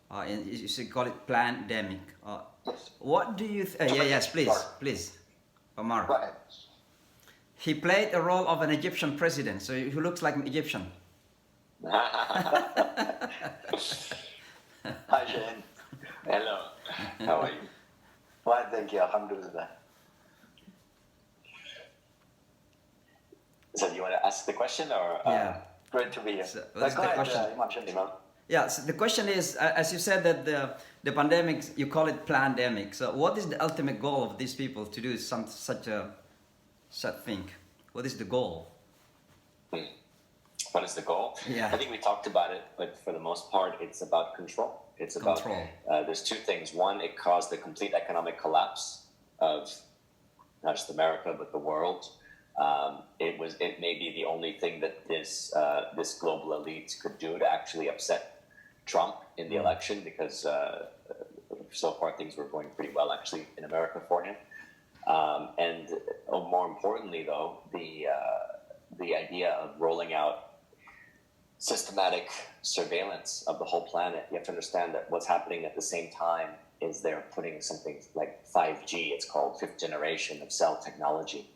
And you should call it pandemic. What do you? Yes, please. Omar. Go ahead. He played a role of an Egyptian president, so he looks like an Egyptian. Hi, Shane. Hello. How are you? Fine, thank you. Alhamdulillah. So do you want to ask the question or? Yeah. Great to be here. So, Go what's the ahead, question? Imam Shane. Imam? Yeah, so the question is, as you said that the pandemic, you call it pandemic. So what is the ultimate goal of these people to do such thing? What is the goal? What is the goal? Yeah. I think we talked about it, but for the most part, it's about control. It's about Control. There's two things. One, it caused the complete economic collapse of not just America but the world. It may be the only thing that this global elite could do to actually upset Trump in the election, because so far things were going pretty well actually in America for him. And more importantly, though, the idea of rolling out systematic surveillance of the whole planet. You have to understand that what's happening at the same time is they're putting something like 5G. It's called fifth generation of cell technology.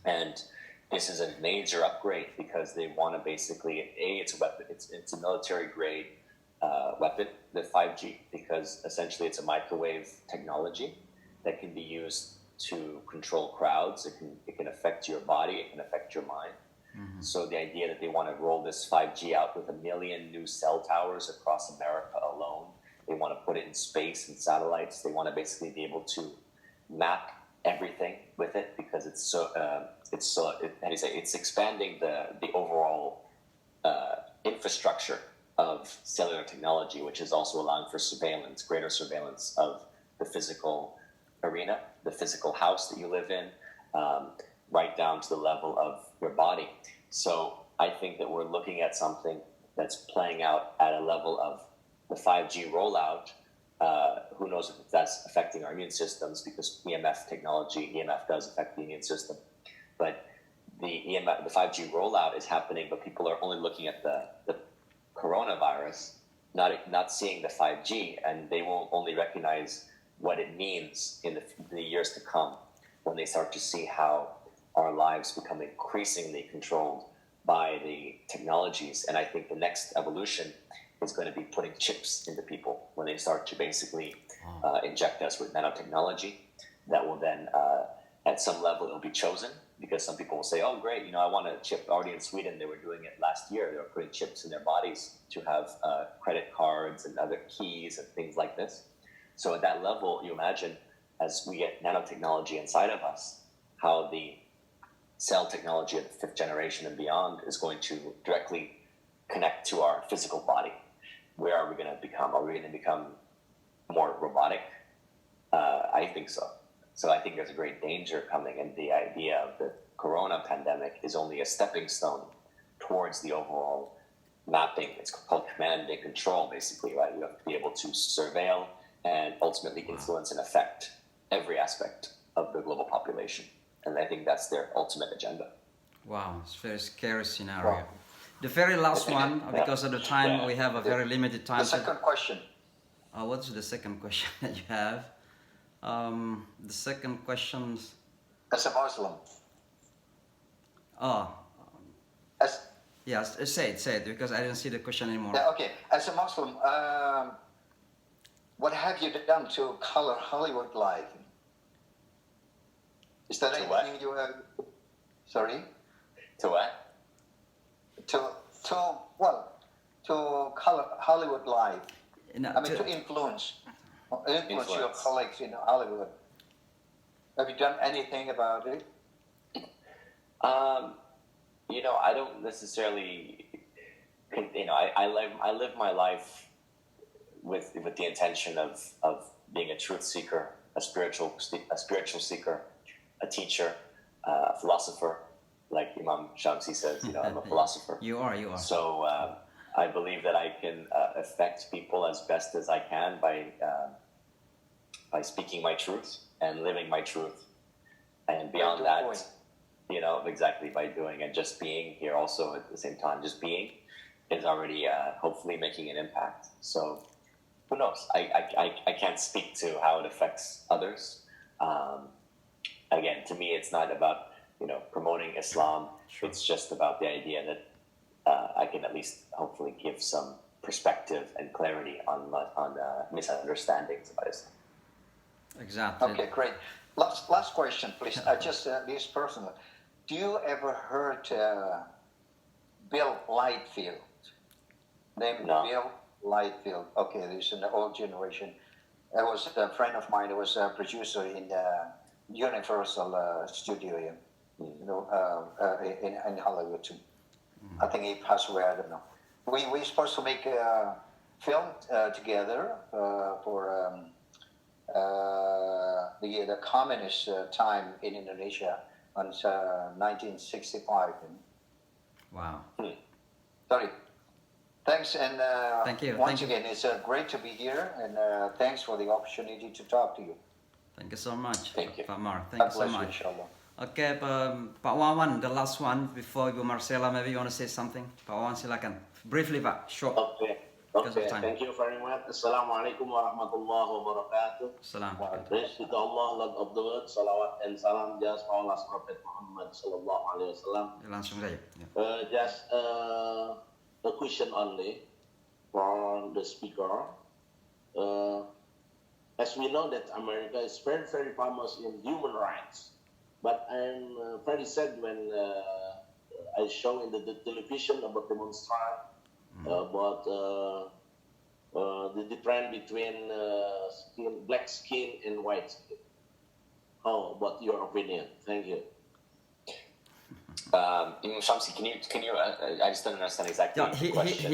And this is a major upgrade because they want to basically, it's a weapon. It's a military grade weapon, the 5G, because essentially it's a microwave technology that can be used to control crowds. It can affect your body. It can affect your mind. So the idea that they want to roll this 5G out with 1 million new cell towers across America alone. They want to put it in space and satellites. They want to basically be able to map everything with it, because it's expanding the overall infrastructure of cellular technology, which is also allowing for surveillance, greater surveillance of the physical arena, the physical house that you live in, right down to the level of your body. So I think that we're looking at something that's playing out at a level of the 5G rollout. Who knows if that's affecting our immune systems, because EMF does affect the immune system. But the 5G rollout is happening, but people are only looking at the coronavirus, not seeing the 5G, and they will only recognize what it means in the years to come, when they start to see how our lives become increasingly controlled by the technologies. And I think the next evolution is going to be putting chips into people when they start to basically inject us with nanotechnology. That will then, at some level, it'll be chosen, because some people will say, oh, great, I want a chip. Already in Sweden, they were doing it last year. They were putting chips in their bodies to have credit cards and other keys and things like this. So at that level, you imagine, as we get nanotechnology inside of us, how the cell technology of the fifth generation and beyond is going to directly connect to our physical body. Where are we going to become? Are we going to become more robotic? I think so. So I think there's a great danger coming, and the idea of the corona pandemic is only a stepping stone towards the overall mapping. It's called command and control, basically, right? You have to be able to surveil and ultimately influence and affect every aspect of the global population. And I think that's their ultimate agenda. Wow, it's a very scary scenario. Wow. The very last one, because of the time, we have a very limited time. The second question. What's the second question that you have? The second question. As a Muslim. Yes, say it, because I didn't see the question anymore. Yeah, okay. As a Muslim, what have you done to color Hollywood life? Is there anything you have? Sorry? To what? To color Hollywood life. To influence your colleagues in Hollywood. Have you done anything about it? I don't necessarily. I live my life with the intention of being a truth seeker, a spiritual seeker, a teacher, a philosopher. Like Imam Shamsi says, I'm a philosopher. You are. So I believe that I can affect people as best as I can by speaking my truth and living my truth. And beyond that, exactly, by doing and just being here also at the same time, just being is already hopefully making an impact. So who knows? I can't speak to how it affects others. Again, to me, it's not about promoting Islam. Sure. It's just about the idea that I can at least hopefully give some perspective and clarity on misunderstandings about Islam. Exactly. Okay, great. Last question, please. Just this personal. Do you ever heard Bill Lightfield? No. Bill Lightfield. Okay, there's an old generation. There was a friend of mine who was a producer in Universal Studio in Hollywood too. I think he passed away. I don't know. We supposed to make a film together for the communist time in Indonesia on 1965. Wow. Sorry. Thanks, and thank you. Once again, it's great to be here, and thanks for the opportunity to talk to you. Thank you so much, Thank you. Pak Mar. Thank you so much. Okay, Pak Wawan, the last one before Ibu Marcella, maybe you want to say something? Pak Wawan, silakan. Briefly, Pak. Short. Okay. Thank you very much. Assalamualaikum warahmatullahi wabarakatuh. Assalamualaikum. Praise to Allah, Lord of the world. Salawat and salam just for Allah's Prophet Muhammad sallallahu alaihi wasallam. Langsung saja. Just a question only for the speaker. As we know that America is very, very famous in human rights, but I'm very sad when I show in the television about demonstration about the trend between black skin and white skin. How about your opinion? Thank you. Imam Shamsi, can you? I just don't understand exactly the question.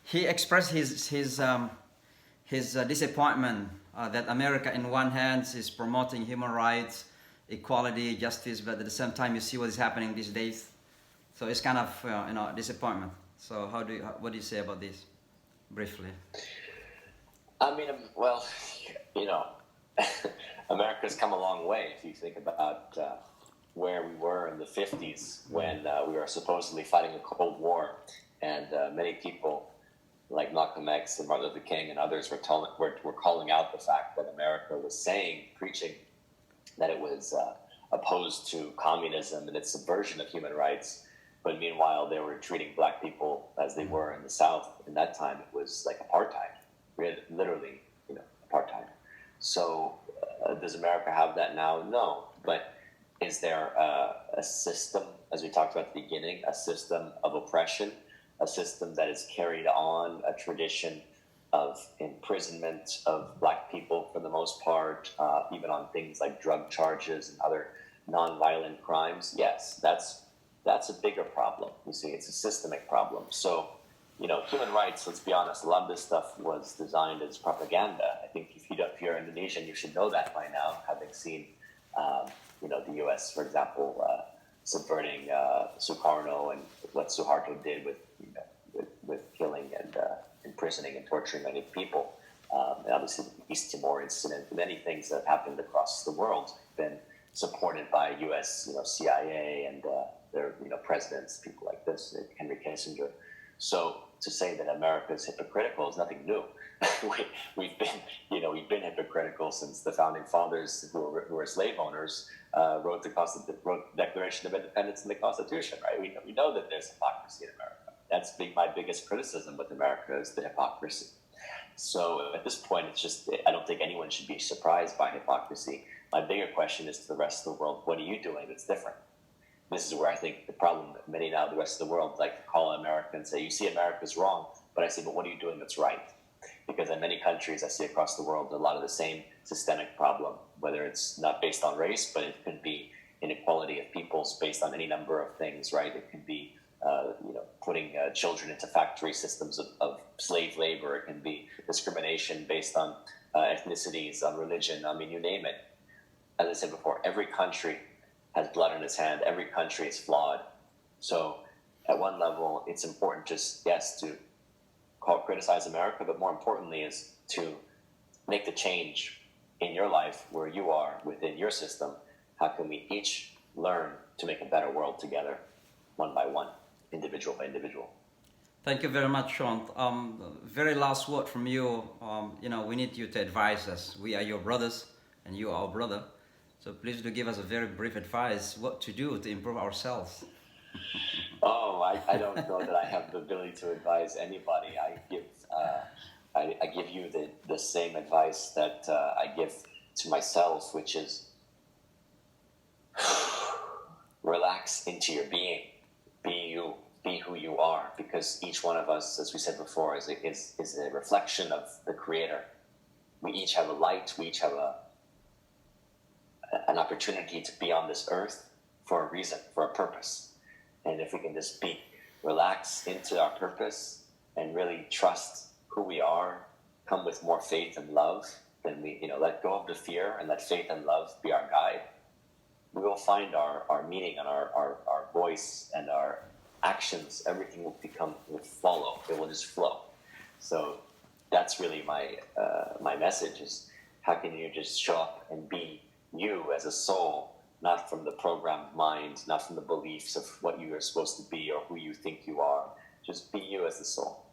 He expressed his disappointment that America, in one hand, is promoting human rights, equality, justice, but at the same time, you see what is happening these days. So it's kind of disappointment. So what do you say about this, briefly? I mean, well, America's come a long way if you think about where we were in the 50s when we were supposedly fighting a Cold War, and many people like Malcolm X and Martin Luther King and others were calling out the fact that America was preaching that it was opposed to communism and its subversion of human rights. But meanwhile, they were treating black people as they were in the South. In that time, it was like apartheid, literally, apartheid. So does America have that now? No. But is there a system, as we talked about at the beginning, a system of oppression, a system that has carried on a tradition of imprisonment of black people for the most part, even on things like drug charges and other nonviolent crimes? Yes, that's a bigger problem. You see, it's a systemic problem. So human rights, let's be honest, a lot of this stuff was designed as propaganda. I think if you're Indonesian, you should know that by now, having seen, the U.S., for example, subverting Sukarno and what Suharto did with killing and imprisoning and torturing many people. And obviously the East Timor incident, many things that have happened across the world have been supported by U.S., CIA and their, presidents, people like this, Henry Kissinger. So to say that America is hypocritical is nothing new. we've been hypocritical since the founding fathers, who were slave owners, wrote the Declaration of Independence in the Constitution. Right? We know that there's hypocrisy in America. That's my biggest criticism with America is the hypocrisy. So at this point, it's just, I don't think anyone should be surprised by hypocrisy. My bigger question is to the rest of the world, what are you doing that's different? This is where I think the problem, many now, the rest of the world like to call America and say, you see, America's wrong. But I say, but what are you doing that's right? Because in many countries I see across the world, a lot of the same systemic problem, whether it's not based on race, but it could be inequality of peoples based on any number of things, right? It could be putting children into factory systems of slave labor. It can be discrimination based on ethnicities, on religion. I mean, you name it. As I said before, every country has blood in its hand. Every country is flawed. So at one level, it's important just, yes, to criticize America, but more importantly is to make the change in your life where you are within your system. How can we each learn to make a better world together, one by one, individual by individual? Thank you very much, Sean. Very last word from you. We need you to advise us. We are your brothers, and you are our brother. So please do give us a very brief advice what to do to improve ourselves. I don't know that I have the ability to advise anybody. I give you the same advice that I give to myself, which is relax into your being. Be you. Be who you are, because each one of us, as we said before, is a reflection of the Creator. We each have a light. We each have an opportunity to be on this earth for a reason, for a purpose. And if we can just relax into our purpose and really trust who we are, come with more faith and love, then we, let go of the fear and let faith and love be our guide. We will find our meaning and our voice and our actions. Everything will follow. It will just flow. So that's really my message is how can you just show up and be you as a soul, not from the programmed mind, not from the beliefs of what you are supposed to be or who you think you are. Just be you as a soul.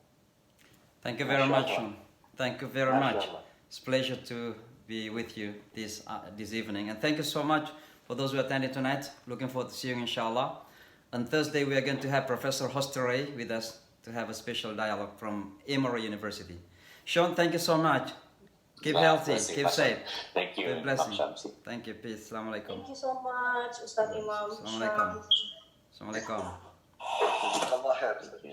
Thank you very much, Sean. Thank you very much. It's a pleasure to be with you this evening. And thank you so much for those who attended tonight. Looking forward to seeing you, inshallah. On Thursday, we are going to have Professor Hosteray with us to have a special dialogue from Emory University. Sean, thank you so much. Keep healthy, keep safe. Thank you. Good blessing. Thank you. Peace. Assalamu alaikum. Thank you so much, Ustaz Imam. Assalamu alaikum. Assalamu alaikum. Allah help you.